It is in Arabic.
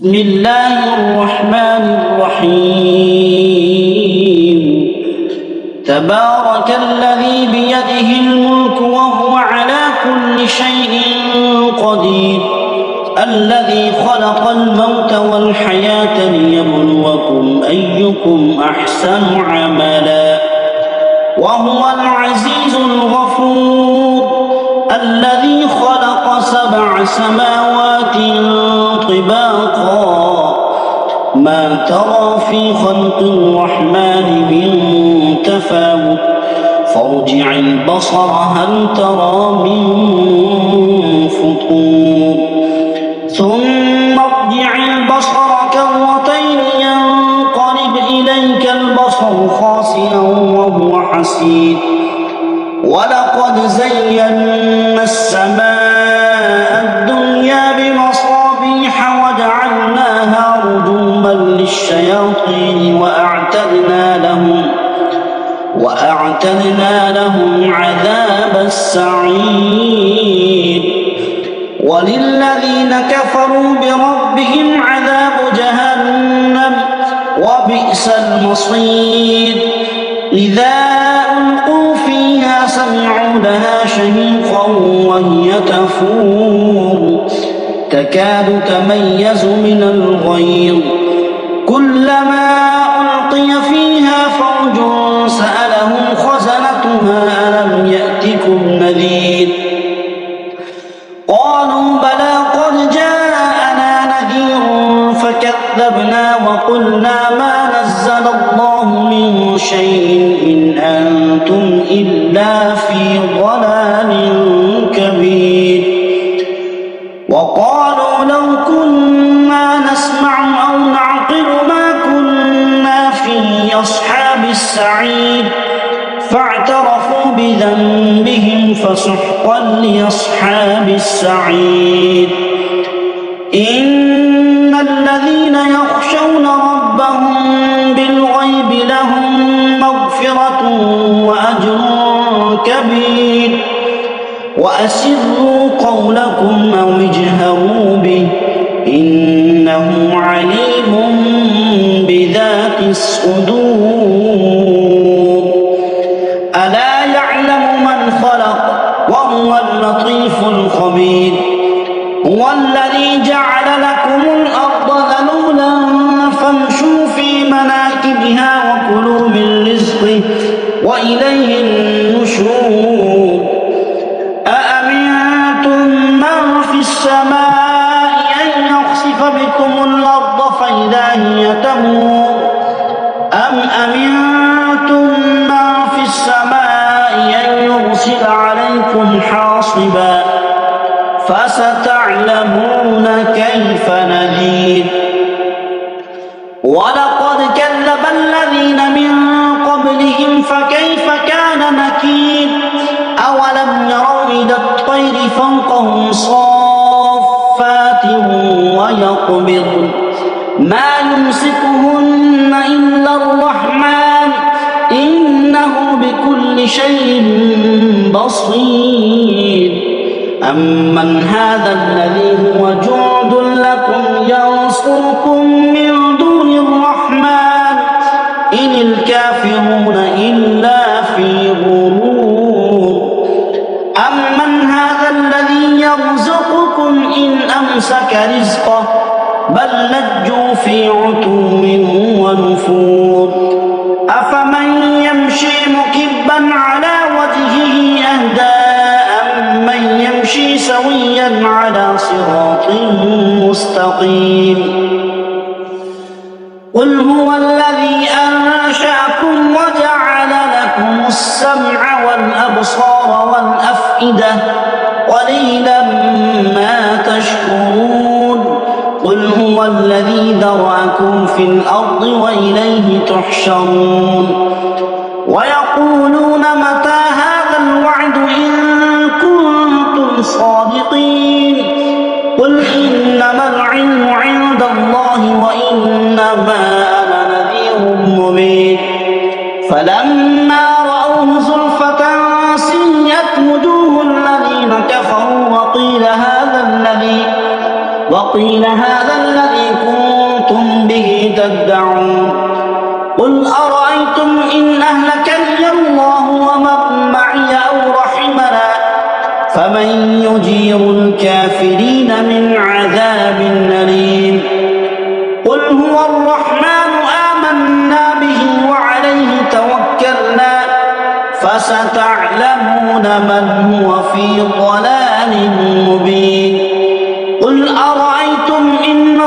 بسم الله الرحمن الرحيم تبارك الذي بيده الملك وهو على كل شيء قدير الذي خلق الموت والحياة ليبلوكم أيكم أحسن عملا وهو العزيز الغفور الذي خلق 7 سماوات طباقا ما ترى في خلق الرحمن من تفاوت فارجع البصر هل ترى من فطور ثم ارجع البصر كرتين ينقلب إليك البصر خاسئا وهو حسير ولقد زينا السماء الدنيا بمصابيح وجعلناها رجوما للشياطين وأعتدنا لهم عذاب السعير وللذين كفروا بربهم عذاب جهنم وبئس المصير إذا ألقوا فيها سمعوا لها شهيقا وهي تفور تكاد تميز من الغيظ كلما ألقي فيها فوج سألهم خزنتها ألم يأتكم نذير قالوا بلى قد جاءنا نذير فكذبنا وقلنا ما نزل الله من شيء إن أنتم إلا في ضلال كبير وقالوا لو كنا نسمع أو نعقل ما كنا في أصحاب السعير فاعترفوا بذنبهم فسحقا لأصحاب السعير إن الذين يخشون ربهم بالغيب لهم مغفرة وأجر كبير وأسروا قولكم أو اجهروا به إنه عليم بذات الصدور ألا يعلم من خلق وهو اللطيف الخبير هو الذي جعل لكم الأرض ذلولا فامشوا في مناكبها وكلوا من رزقه وإليه النشور أأمنتم من في السماء أن يخسف بكم الأرض فإذا هي تمور أم أمنتم من في السماء أن يرسل عليكم حاصبا فستعلمون كيف نذير ولقد كذب الذين من قبلهم فكيف كان نكير أولم يروا إلى الطير فوقهم صافات ويقبضن ما يمسكهن إلا الرحمن إنه بكل شيء بصير أمن هذا الذي هو جند لكم ينصركم من دون الرحمن إن الكافرون إلا في غرور أمن هذا الذي يرزقكم إن أمسك رزقه بل لجوا في عتو ونفور أفمن يمشي مكبا على وجهه أهدى أمن يمشي سويا على صراط مستقيم قل هو الذي أنشأكم وجعل لكم السمع والأبصار والأفئدة قليلا ما تشكرون قل هو الذي ذرأكم في الأرض وإليه تحشرون ويقولون متى هذا الوعد إن كنتم صادقين قل إنما العلم عند الله وإنما أنا نذير مبين فلما رأوه زلفة سيئت وجوه الذين كفروا وقيل هذا الذي كنتم تدعون قل أرأيتم إن أهلكني الله ومن معي أو رحمنا فمن يجير الكافرين من عذاب أليم قل هو الرحمن آمنا به وعليه توكلنا فستعلمون من هو في ضلال مبين قل أرأيتم إن